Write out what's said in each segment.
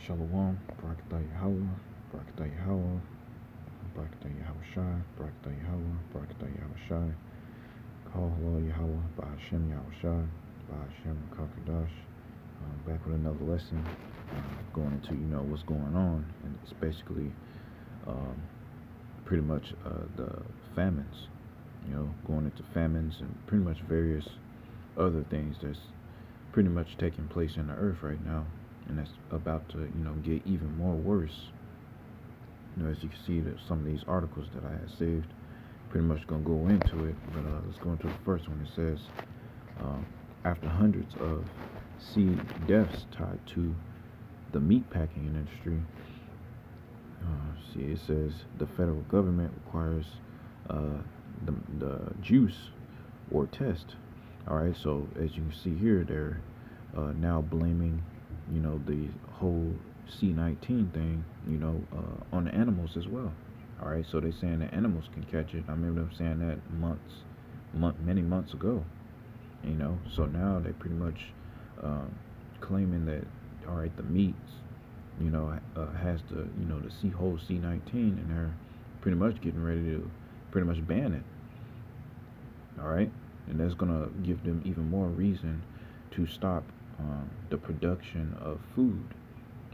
Shalom, Barakatah Yahweh, Barakatah Yahweh, Barakatah Yahweh Shai, Barakatah Yahweh, Barakatah Yahweh Shai, Call Hello Yahweh, Bahashem Yahweh Shai, Bahashem Kakadash. Back with another lesson, going into, what's going on, and it's basically um, pretty much the famines, going into famines and pretty much various other things that's pretty much taking place in the earth right now, and that's about to, get even more worse. As you can see, that some of these articles that I had saved, pretty much gonna go into it. But let's go into the first one. It says, um, after hundreds of sea deaths tied to the meatpacking industry, it says the federal government requires uh, the juice or test. All right, so as you can see here, they're now blaming, the whole C-19 thing, on the animals as well. All right, so they're saying that animals can catch it. I remember them saying that many months ago. So now they pretty much um, claiming that, all right, the meats, has the, the whole C-19, and they're pretty much getting ready to pretty much ban it. All right, and that's gonna give them even more reason to stop the production of food.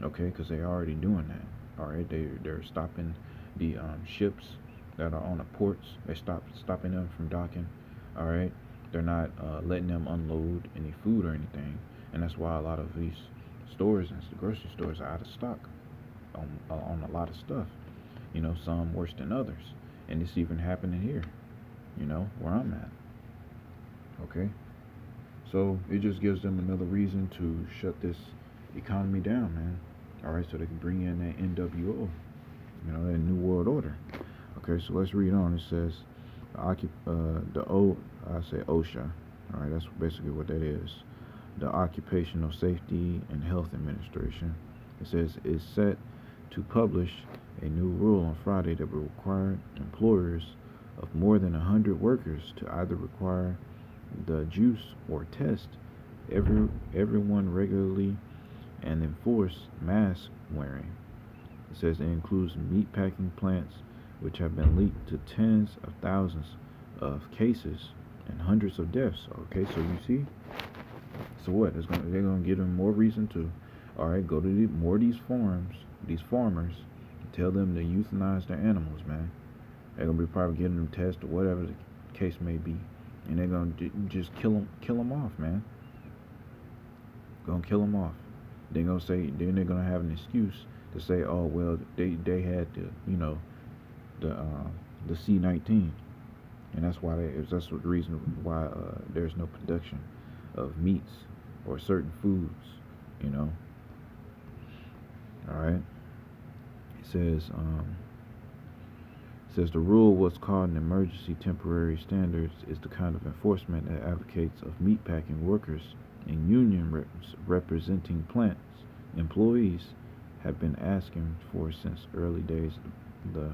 Okay, because they're already doing that. All right, they're stopping the ships that are on the ports. They stopping them from docking. All right, they're not letting them unload any food or anything, and that's why a lot of these stores and the grocery stores are out of stock on a lot of stuff. Some worse than others, and it's even happening here. Where I'm at. Okay, so it just gives them another reason to shut this economy down, man. All right, so they can bring in that NWO, that New World Order. Okay, so let's read on. It says, I say OSHA. All right, that's basically what that is. The Occupational Safety and Health Administration. It says it's set to publish a new rule on Friday that will require employers of more than 100 workers to either require the juice or test everyone regularly and enforce mask wearing. It says it includes meatpacking plants, which have been linked to tens of thousands of cases and hundreds of deaths. Okay, so you see, so what? They're gonna give them more reason to, all right, go to more of these farmers, and tell them to euthanize their animals, man. They're gonna be probably getting them tests or whatever the case may be, and they're gonna just kill them off, man. Gonna kill them off. Then they're gonna have an excuse to say, oh well, they had the the C-19, and that's the reason why there's no production of meats or certain foods. All right. It says the rule, what's called an emergency temporary standards, is the kind of enforcement that advocates of meatpacking workers and union reps representing plants employees have been asking for since early days of the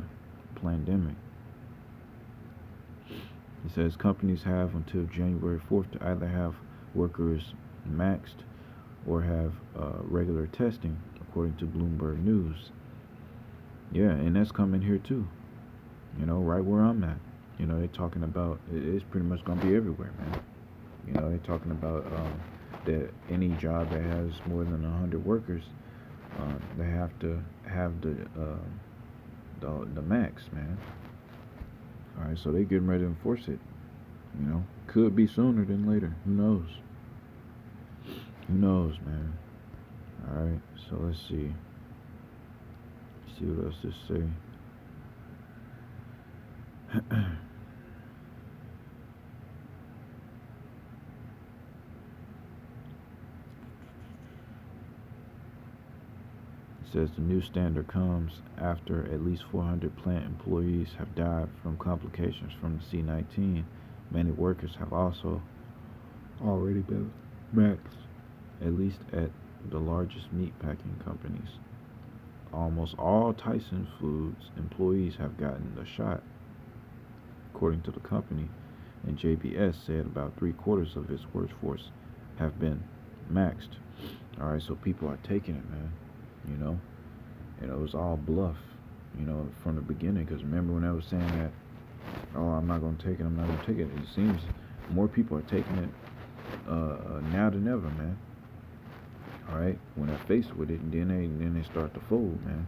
pandemic. It says companies have until January 4th to either have workers maxed or have regular testing, according to Bloomberg News. Yeah, and that's coming here too. Right where I'm at. They're talking about it's pretty much gonna be everywhere, man. They're talking about that any job that has more than 100 workers, they have to have the max, man. All right, so they getting ready to enforce it. Could be sooner than later. Who knows? Who knows, man? All right, so let's see. See what else to say. It says the new standard comes after at least 400 plant employees have died from complications from the C-19. Many workers have also already been maxed, at least at the largest meatpacking companies. Almost all Tyson Foods employees have gotten the shot, according to the company, and JBS said about 3/4 of its workforce have been maxed. All right, so people are taking it, man. you know, and it was all bluff, from the beginning. Because remember when I was saying that, oh, I'm not gonna take it, I'm not gonna take it. It seems more people are taking it now than ever, man. All right, when they're faced with it, and then they start to fold, man.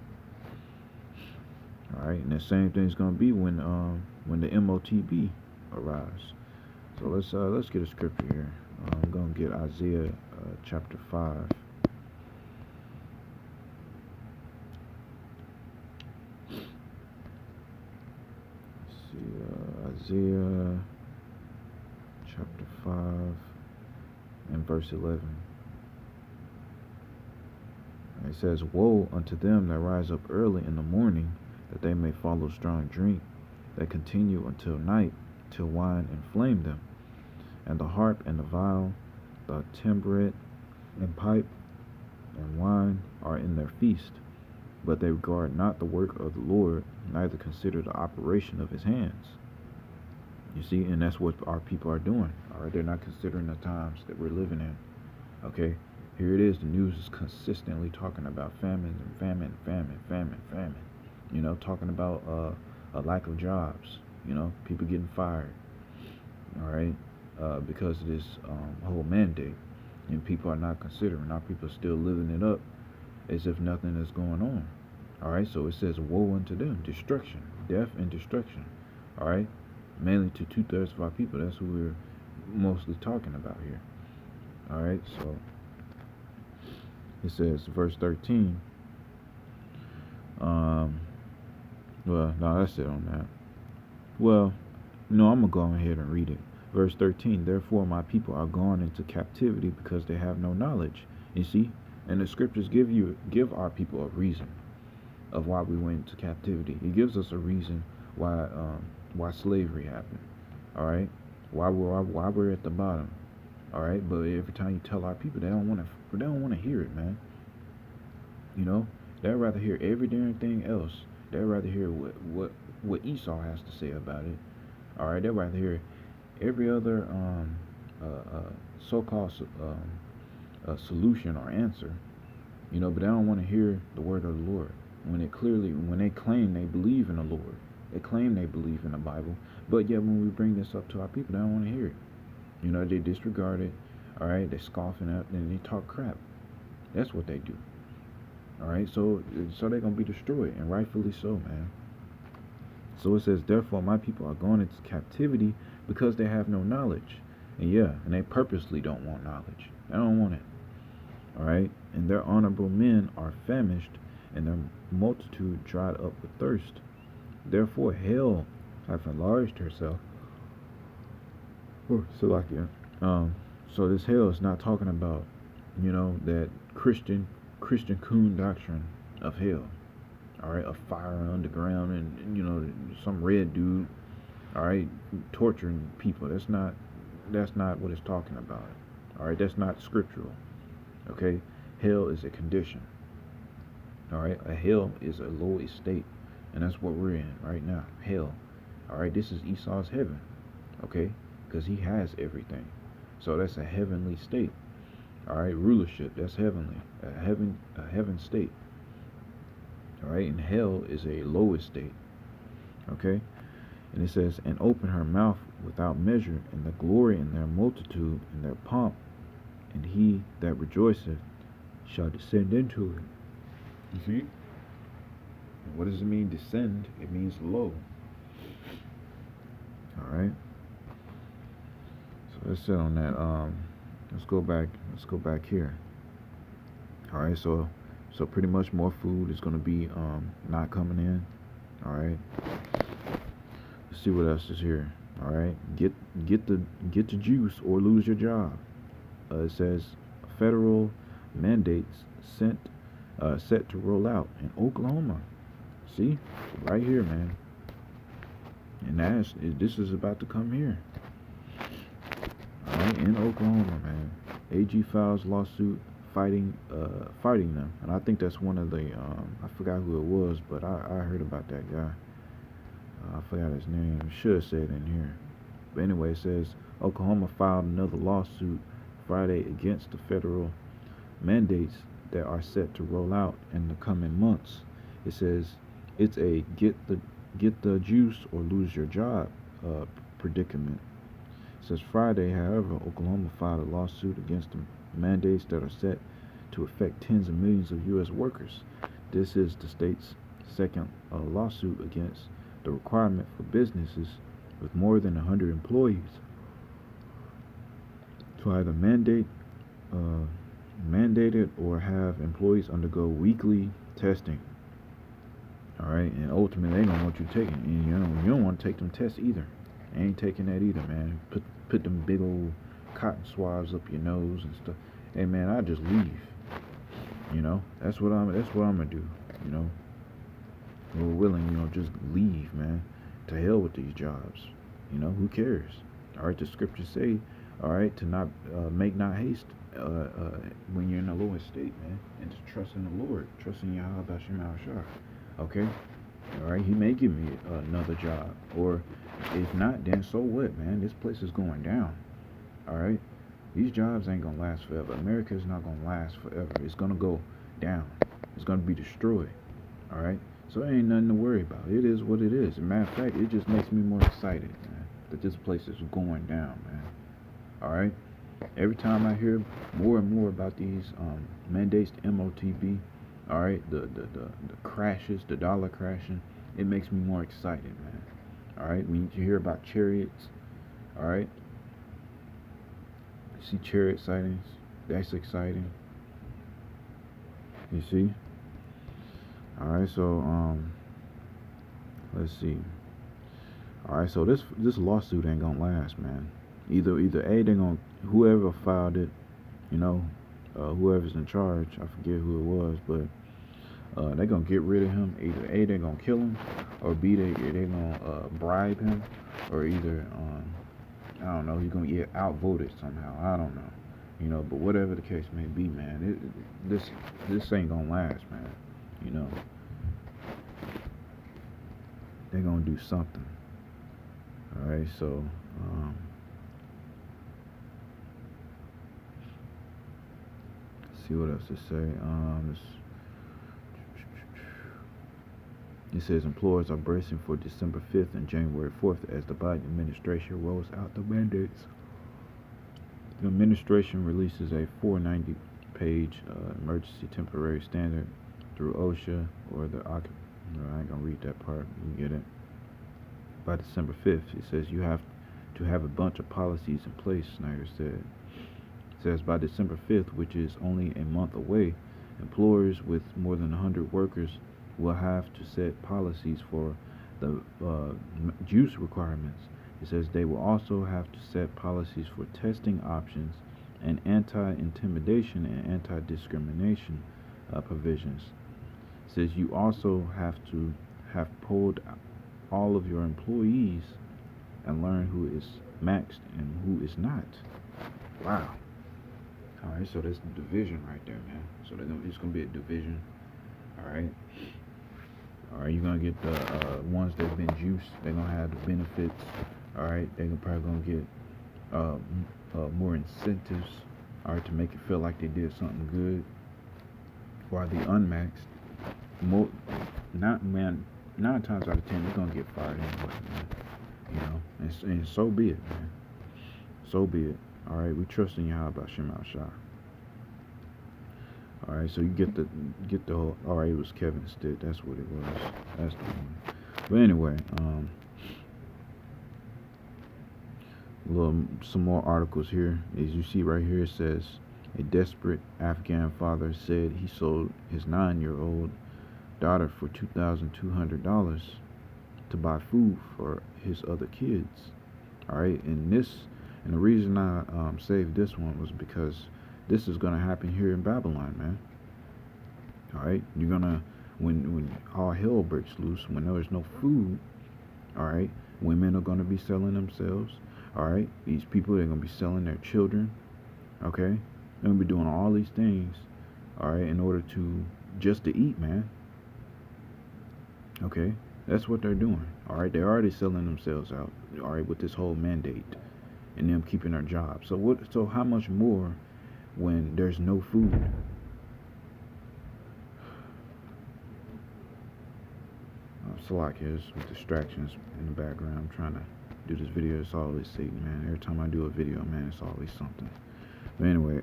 All right, and the same thing's gonna be when the MOTB arrives. So let's get a scripture here. I'm gonna get Isaiah chapter 5. Let's see, Isaiah chapter 5 and verse 11. It says, "Woe unto them that rise up early in the morning, that they may follow strong drink, that continue until night, till wine inflame them, and the harp and the viol, the timbrel and pipe and wine are in their feast, but they regard not the work of the Lord, neither consider the operation of his hands." You see, and that's what our people are doing. All right, they're not considering the times that we're living in. Okay, here it is. The news is consistently talking about famine and famine, famine, famine, famine. Talking about a lack of jobs. People getting fired. All right, because of this whole mandate, and people are not considering. Our people are still living it up as if nothing is going on. All right, so it says, "Woe unto them, destruction, death, and destruction." All right, mainly to 2/3 of our people. That's who we're mostly talking about here. All right, so it says, verse 13. Well, no, that's it on that. Well, no, I'm gonna go ahead and read it. Verse 13. "Therefore my people are gone into captivity, because they have no knowledge." You see, and the scriptures give our people a reason of why we went into captivity. It gives us a reason why slavery happened. All right, why we're at the bottom. All right, but every time you tell our people, they don't want to hear it, man. They'd rather hear every damn thing else. They'd rather hear what Esau has to say about it. All right, they'd rather hear every other so-called solution or answer. But they don't want to hear the word of the Lord when they claim they believe in the Lord. They claim they believe in the Bible, but yet when we bring this up to our people, they don't want to hear it. They disregard it. All right, they scoffing at it, and they talk crap. That's what they do. All right, so they're gonna be destroyed, and rightfully so, man. So it says, "Therefore my people are going into captivity, because they have no knowledge." And they purposely don't want knowledge. They don't want it. All right, "and their honorable men are famished, and their multitude dried up with thirst. Therefore hell hath enlarged herself." So this hell is not talking about, that Christian coon doctrine of hell. All right, a fire underground, and some red dude, all right, torturing people. That's not what it's talking about. All right, that's not scriptural. Okay, hell is a condition. All right, a hell is a low estate, and that's what we're in right now. Hell. All right, this is Esau's heaven. Okay, because he has everything. So that's a heavenly state. All right, rulership, that's heavenly, a heaven state. All right, and hell is a low estate. Okay, and it says, "And open her mouth without measure, and the glory in their multitude, and their pomp, and he that rejoiceth shall descend into it." You see? And what does it mean, descend? It means low. All right. So let's sit on that. Let's go back here. All right. So pretty much more food is going to be not coming in. All right. Let's see what else is here. All right. Get the juice or lose your job. It says federal mandates set to roll out in Oklahoma. See, right here, man. And this is about to come here. All right, in Oklahoma, man. AG files lawsuit fighting them, and I think that's one of the I forgot who it was, but I heard about that guy. I forgot his name. Should have said it in here. But anyway, it says Oklahoma filed another lawsuit Friday against the federal mandates that are set to roll out in the coming months. It says it's a get the juice or lose your job uh, predicament. It says Friday, however, Oklahoma filed a lawsuit against the mandates that are set to affect tens of millions of U.S. workers. This is the state's second lawsuit against the requirement for businesses with more than 100 employees to either uh, mandated or have employees undergo weekly testing. All right, and ultimately they don't want you taking, and you don't want to take them tests either. I ain't taking that either, man. Put them big old cotton swabs up your nose and stuff. Hey, man, I just leave. That's what I'm gonna do. You know, we're willing. Just leave, man. To hell with these jobs. Who cares? All right, the scriptures say, all right, to not make not haste when you're in the lowest state, man, and to trust in the Lord, trust in Yahweh Bashim Shah. Okay, all right, He may give me another job, or if not, then so what, man? This place is going down. All right, these jobs ain't gonna last forever. America is not gonna last forever. It's gonna go down. It's gonna be destroyed. All right, so it ain't nothing to worry about. It is what it is. As a matter of fact, it just makes me more excited, man, that this place is going down, man. All right. Every time I hear more and more about these mandates, the MOTB, all right, the crashes, the dollar crashing, it makes me more excited, man. All right, when you hear about chariots, all right, you see chariot sightings, that's exciting. You see? All right, so let's see. All right, so this lawsuit ain't gonna last, man. Either A, they gonna, whoever filed it, whoever's in charge, I forget who it was, but they gonna get rid of him. Either A, they gonna kill him, or B, they gonna bribe him, or either I don't know, he's gonna get outvoted somehow. I don't know, but whatever the case may be, man, this ain't gonna last, man. They're gonna do something. All right, so. See what else to say. It says employers are bracing for December 5th and January 4th as the Biden administration rolls out the mandates. The administration releases a 490-page emergency temporary standard through OSHA or the I ain't gonna read that part. You get it. By December 5th, it says you have to have a bunch of policies in place. Snyder said. Says by December 5th, which is only a month away, employers with more than 100 workers will have to set policies for the juice requirements. It says they will also have to set policies for testing options and anti-intimidation and anti-discrimination provisions. It says you also have to have polled all of your employees and learn who is maxed and who is not. Wow. All right, so that's the division right there, man. So it's gonna be a division. All right. You're gonna get the ones that've been juiced. They're gonna have the benefits. All right. They're probably gonna get more incentives. All right, to make it feel like they did something good. While the unmaxed, 9 times out of 10, they're gonna get fired anyway, man. And so be it, man. So be it. All right, we trust in Yahweh Bashim Shah. All right, so you get the whole. All right, it was Kevin Stitt. That's what it was. That's the one. But anyway, some more articles here. As you see right here, it says a desperate Afghan father said he sold his 9-year-old daughter for $2,200 to buy food for his other kids. All right, and the reason I saved this one was because this is gonna happen here in Babylon, man. All right, you're gonna when all hell breaks loose, when there's no food. All right, women are gonna be selling themselves. All right, these people, they're gonna be selling their children. Okay, they're gonna be doing all these things. All right, in order just to eat, man. Okay, that's what they're doing. All right, they're already selling themselves out. All right, with this whole mandate and them keeping their jobs. So how much more when there's no food? Slack is with distractions in the background. I'm trying to do this video. It's always Satan, man. Every time I do a video, man, it's always something. But anyway,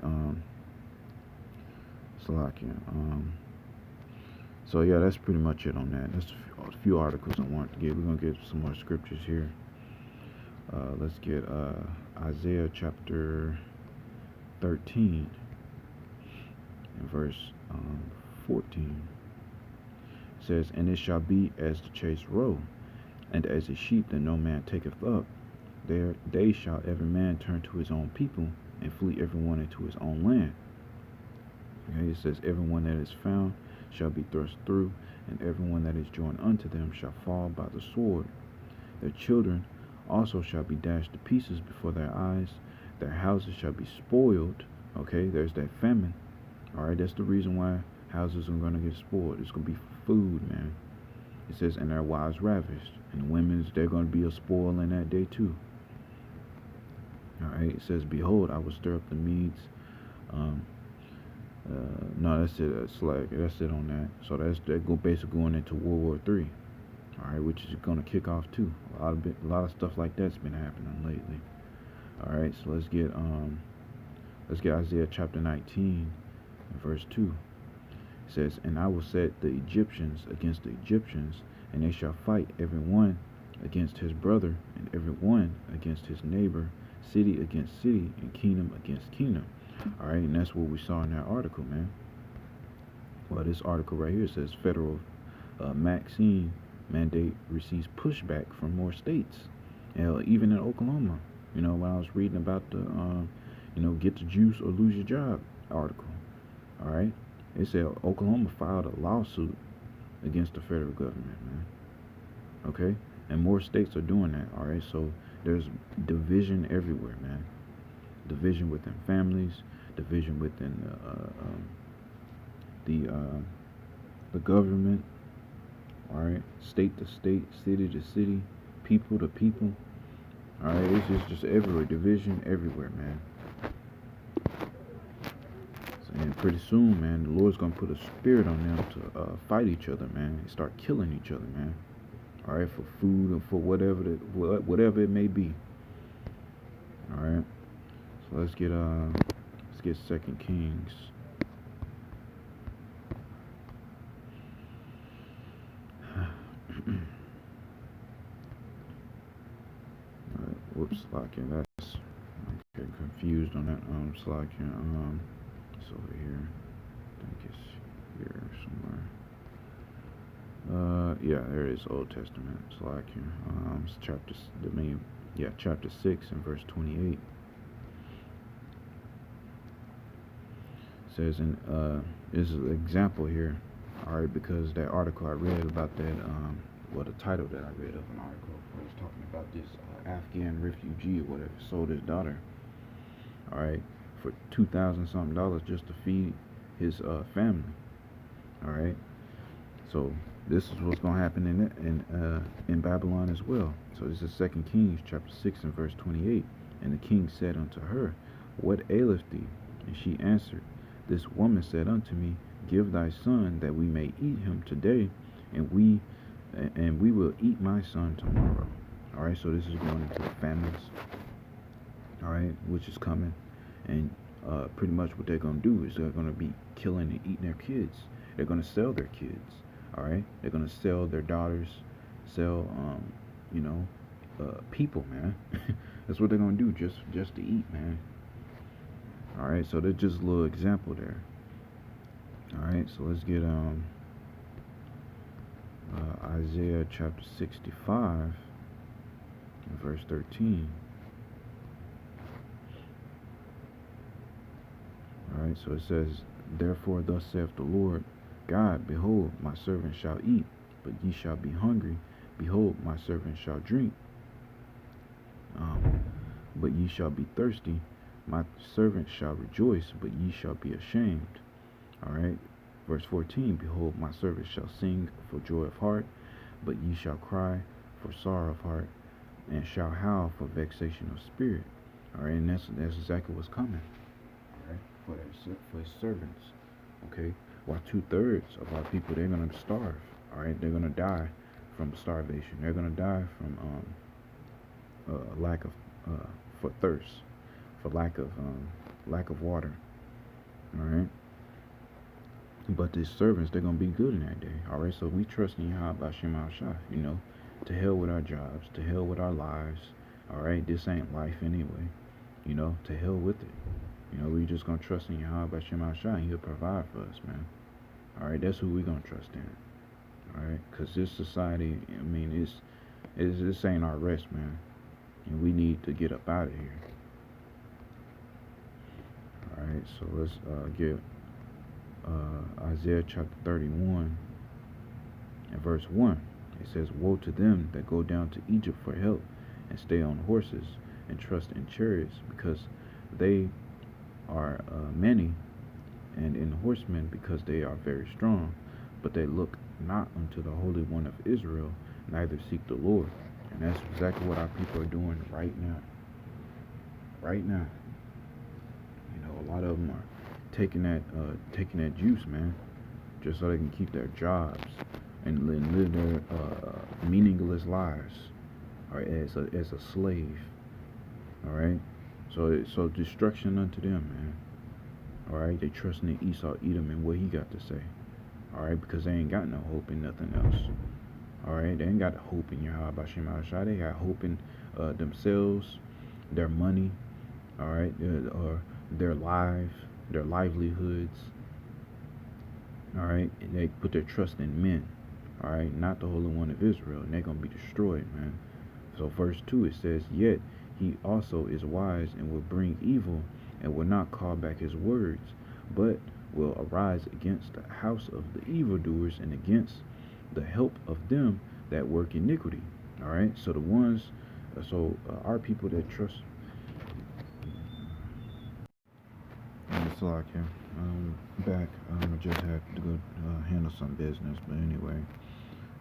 Slack, so yeah, that's pretty much it on that. That's a few articles I want to get. We're gonna get some more scriptures here. Let's get Isaiah chapter 13 and verse 14. It says, "And it shall be as the chase roe, and as a sheep that no man taketh up. There they shall every man turn to his own people, and flee every one into his own land." Okay, it says, "Every one that is found shall be thrust through, and every one that is joined unto them shall fall by the sword. Their children also shall be dashed to pieces before their eyes. Their houses shall be spoiled." Okay, there's that famine. Alright, that's the reason why houses are going to get spoiled. It's going to be food, man. It says, "And their wives ravished." And women's, they're going to be a spoil in that day too. Alright, it says, "Behold, I will stir up the Medes." No, that's it. That's it on that. So basically going into World War III. All right, which is going to kick off too. A lot of stuff like that's been happening lately. All right, so let's get Isaiah chapter 19, verse 2. It says, "And I will set the Egyptians against the Egyptians, and they shall fight every one against his brother, and every one against his neighbor, city against city, and kingdom against kingdom." All right, and that's what we saw in that article, man. Well, this article right here says federal vaccine mandate receives pushback from more states, even in Oklahoma. You know, when I was reading about the, get the juice or lose your job article. All right, it said Oklahoma filed a lawsuit against the federal government, man. Okay, and more states are doing that. All right, so there's division everywhere, man. Division within families, division within the government. All right, state to state, city to city, people to people. All right, it's just everywhere, division everywhere, man. And pretty soon, man, the Lord's gonna put a spirit on them to fight each other, man, and start killing each other, man. All right, for food and for whatever it may be. All right, so let's get 2 Kings. Whoops, slacking. That's I'm getting confused on that. Slacking. It's over here. I think it's here somewhere. Yeah, there it is. Old Testament. Slacking. It's chapter 6 and verse 28. It says, this is an example here. All right, because that article I read about that, the title that I read of an article was talking about this Afghan refugee or whatever sold his daughter, all right, for $2,000 something just to feed his family. All right, so this is what's going to happen in Babylon as well. So this is 2 Kings chapter 6 and verse 28. "And the king said unto her, What aileth thee? And she answered, This woman said unto me, Give thy son, that we may eat him today, and we will eat my son tomorrow." All right, so this is going into the famines, all right, which is coming, and pretty much what they're going to do is they're going to be killing and eating their kids. They're going to sell their kids, all right. They're going to sell their daughters, sell, people, man. That's what they're going to do just to eat, man. All right, so that's just a little example there. All right, so let's get Isaiah chapter 65 and verse 13. All right, so it says, "Therefore thus saith the Lord God, Behold, my servant shall eat, but ye shall be hungry. Behold, my servant shall drink, but ye shall be thirsty. My servant shall rejoice, but ye shall be ashamed." All right, verse 14, "Behold, my servant shall sing for joy of heart, but ye shall cry for sorrow of heart, and shall howl for vexation of spirit." All right, and that's exactly what's coming. All right, for his servants. Okay, while 2/3 of our people, they're gonna starve. All right, they're gonna die from starvation. They're gonna die from lack of for thirst, for lack of water. All right. But the servants, they're gonna be good in that day. All right. So we trust in Yahweh Shema Shah. To hell with our jobs, to hell with our lives. All right. This ain't life anyway. To hell with it. We just gonna trust in Yahweh Shema Shah, and He'll provide for us, man. All right. That's who we gonna trust in. All right. Cause this society, I mean, this ain't our rest, man. And we need to get up out of here. All right. So let's get Isaiah chapter 31 and verse 1. It says, "Woe to them that go down to Egypt for help, and stay on horses, and trust in chariots, because they are many, and in horsemen, because they are very strong. But they look not unto the Holy One of Israel, neither seek the Lord." And that's exactly what our people are doing right now. Right now. A lot of them are taking that juice, man, just so they can keep their jobs and live their meaningless lives, or as a slave. All right. So destruction unto them, man. All right. They trusting in Esau, Edom, and what he got to say. All right, because they ain't got no hope in nothing else. All right, they ain't got hope in Yahweh Bashim Al-Shai. They got hope in themselves, their money, all right, or their livelihoods. All right, and they put their trust in men. All right, not the Holy One of Israel, and they're gonna be destroyed, man. So verse 2, it says, "Yet he also is wise, and will bring evil, and will not call back his words, but will arise against the house of the evildoers, and against the help of them that work iniquity." All right, so our people that trust. It's like back. I just had to go handle some business, but anyway,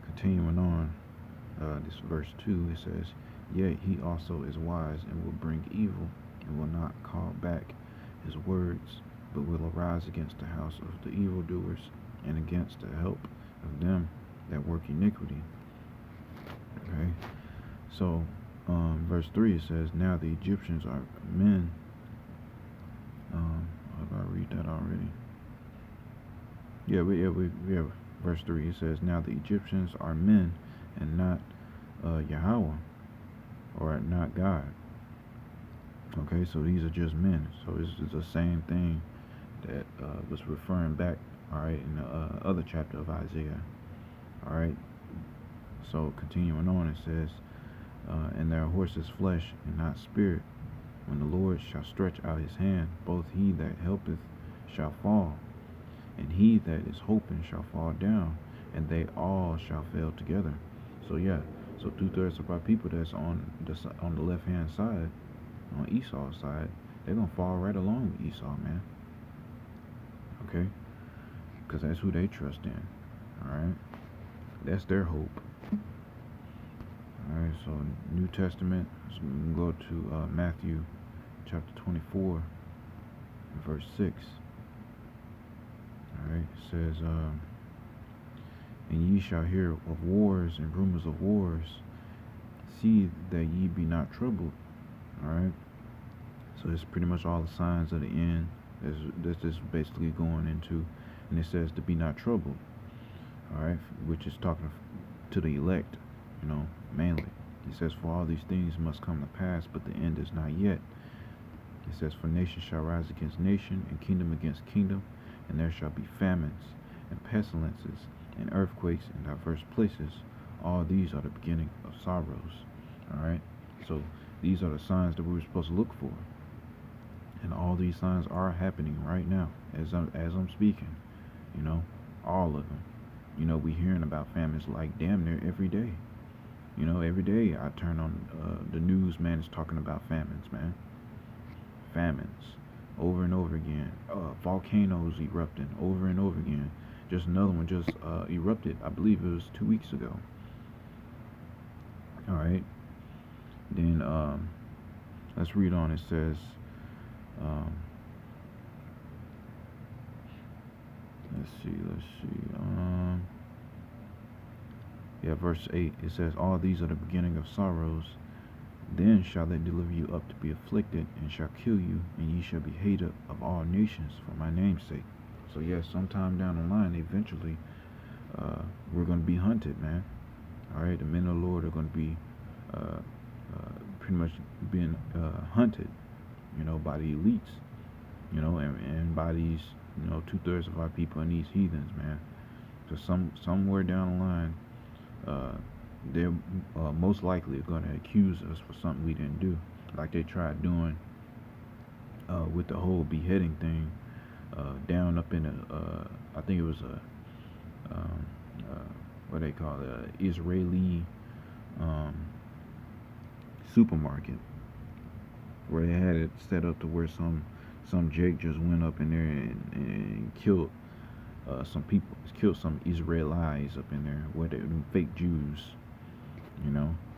continuing on. This verse 2, it says, "Yet he also is wise, and will bring evil, and will not call back his words, but will arise against the house of the evildoers, and against the help of them that work iniquity." Okay, so verse 3, it says, "Now the Egyptians are men." Have I read that already? Yeah, we have verse 3. It says, "Now the Egyptians are men, and not Yahweh, or not God." Okay, so these are just men. So this is the same thing that was referring back, all right, in the other chapter of Isaiah. All right, so continuing on, it says, "And their horse is flesh, and not spirit. When the Lord shall stretch out his hand, both he that helpeth shall fall, and he that is hoping shall fall down, and they all shall fail together." So yeah, so 2/3 of our people that's on the left hand side, on Esau's side, they're gonna fall right along with Esau, man. Okay, because that's who they trust in. All right, that's their hope. All right, so New Testament, so we can go to Matthew chapter 24, verse 6. All right, it says, "And ye shall hear of wars and rumors of wars. See that ye be not troubled." All right, so it's pretty much all the signs of the end that's just basically going into, and it says to be not troubled. All right, which is talking to the elect, mainly. It says, "For all these things must come to pass, but the end is not yet." It says, "For nation shall rise against nation, and kingdom against kingdom, and there shall be famines, and pestilences, and earthquakes in diverse places. All these are the beginning of sorrows." All right, so these are the signs that we were supposed to look for, and all these signs are happening right now as I'm speaking. All of them. We hearing about famines like damn near every day. Every day I turn on the news, man, is talking about famines, man. Famines over and over again. Volcanoes erupting over and over again. Just another one just erupted, I believe it was 2 weeks ago. All right, then let's read on. It says, let's see. Yeah, verse 8, it says, all these are the beginning of sorrows. Then shall they deliver you up to be afflicted, and shall kill you, and ye shall be hated of all nations for my name's sake. So yes, sometime down the line, eventually, we're going to be hunted, man. All right, the men of the Lord are going to be pretty much being hunted, by the elites, and by these, 2/3 of our people and these heathens, man. So somewhere down the line, they're most likely going to accuse us for something we didn't do, like they tried doing with the whole beheading thing down up in I think it was what they call it, Israeli supermarket, where they had it set up to where some Jake just went up in there and killed some people, killed some Israelis up in there, where they fake Jews,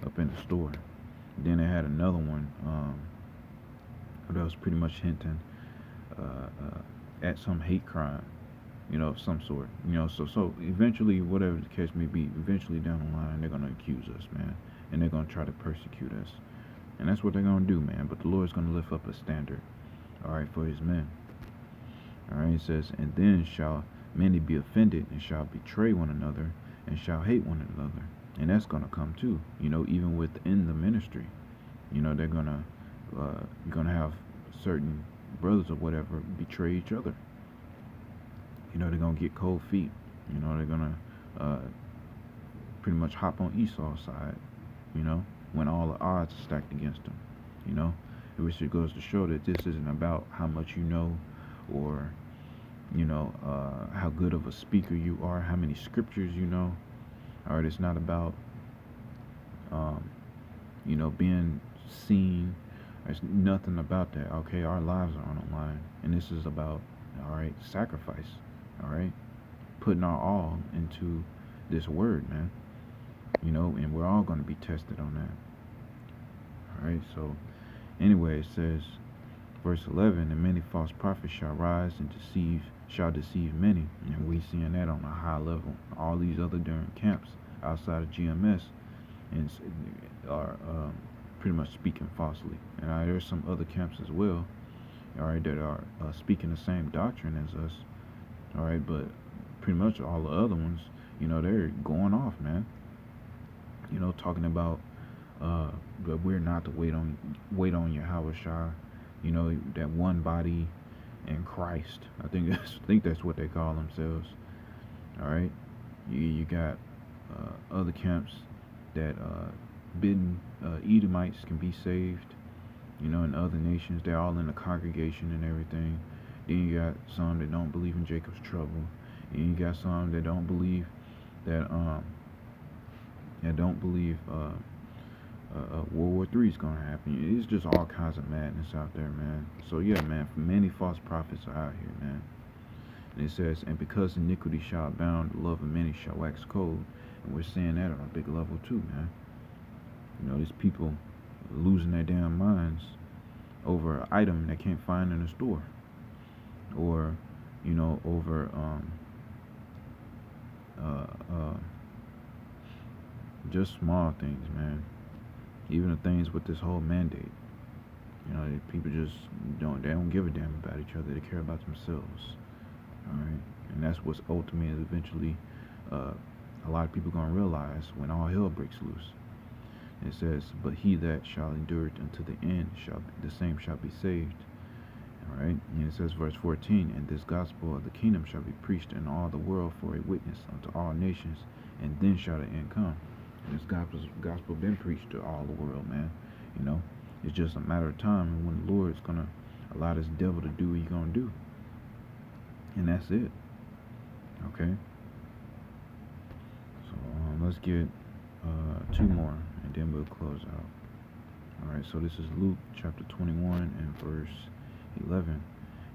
up in the store. Then they had another one that was pretty much hinting at some hate crime, of some sort. So eventually, whatever the case may be, eventually down the line, they're gonna accuse us, man, and they're gonna try to persecute us, and that's what they're gonna do, man. But the Lord's gonna lift up a standard, all right, for His men. All right, it says, and then shall many be offended, and shall betray one another, and shall hate one another. And that's gonna come too, even within the ministry. They're gonna you're gonna have certain brothers or whatever betray each other. They're gonna get cold feet. They're gonna pretty much hop on Esau's side. When all the odds are stacked against them. Which it goes to show that this isn't about how much you know, or how good of a speaker you are, how many scriptures you know. All right, it's not about being seen. There's nothing about that. Okay, our lives are on the line, and this is about, all right, sacrifice. All right, putting our all into this word, man. And we're all going to be tested on that. All right, so anyway, it says, verse 11, and many false prophets shall rise and shall deceive many. And we seeing that on a high level. All these other different camps outside of GMS and are pretty much speaking falsely. And there's some other camps as well, all right, that are speaking the same doctrine as us, all right, but pretty much all the other ones, they're going off, man. Talking about that we're not to wait on Yahushua, that one body in Christ. I think that's what they call themselves. All right, you got other camps that bidden Edomites can be saved, in other nations. They're all in the congregation and everything. Then you got some that don't believe in Jacob's trouble, and you got some that don't believe that World War III is gonna happen. It's just all kinds of madness out there, man. So yeah, man, many false prophets are out here, man. And it says, and because iniquity shall abound, the love of many shall wax cold. And we're seeing that on a big level too, man. These people losing their damn minds over an item they can't find in a store, or over just small things, man. Even the things with this whole mandate. People just don't give a damn about each other. They care about themselves. All right, and that's what's ultimately, eventually, a lot of people gonna realize when all hell breaks loose. It says, but he that shall endure it unto the end the same shall be saved. All right, and it says, verse 14, and this gospel of the kingdom shall be preached in all the world for a witness unto all nations, and then shall the end come. And this gospel been preached to all the world, man. It's just a matter of time, and when the Lord's gonna allow this devil to do what he's gonna do, and that's it. Okay. So let's get two more, and then we'll close out. All right. So this is Luke chapter 21 and verse 11.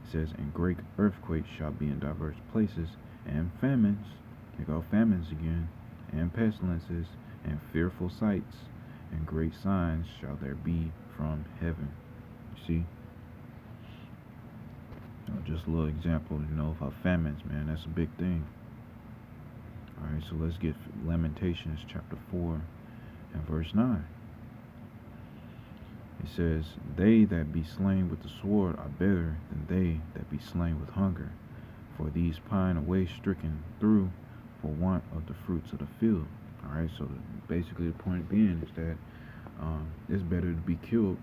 It says, and great earthquakes shall be in diverse places, and famines. Here go famines again, and pestilences, and fearful sights, and great signs shall there be from heaven. You see? Just a little example, of famines, man. That's a big thing. All right, so let's get Lamentations chapter 4 and verse 9. It says, "They that be slain with the sword are better than they that be slain with hunger. For these pine away stricken through for want of the fruits of the field." All right, so basically the point being is that it's better to be killed,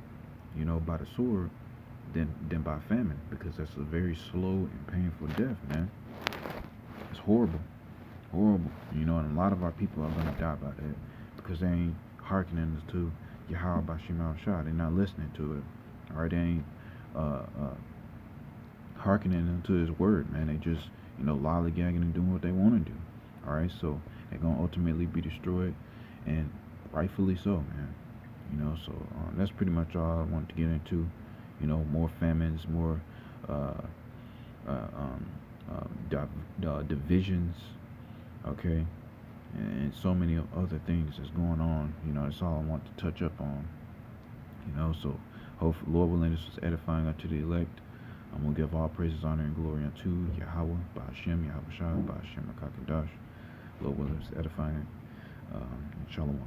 by the sword than by famine, because that's a very slow and painful death, man. It's horrible, horrible. And a lot of our people are gonna die by that because they ain't hearkening to Yahweh Bashim Shah. They're not listening to it. All right, they ain't hearkening into His word, man. They just lollygagging and doing what they want to do. All right, so they're gonna ultimately be destroyed, and rightfully so, man. So that's pretty much all I want to get into. More famines, more divisions, okay, and so many other things that's going on. That's all I want to touch up on. So hopefully, Lord willing, this was edifying unto the elect. I'm gonna give all praises, honor, and glory unto Yahweh, Ba'ashem, Yahweh Shah, Ba'ashem, Akakadash. Lord willing, it's edifying. Shalom.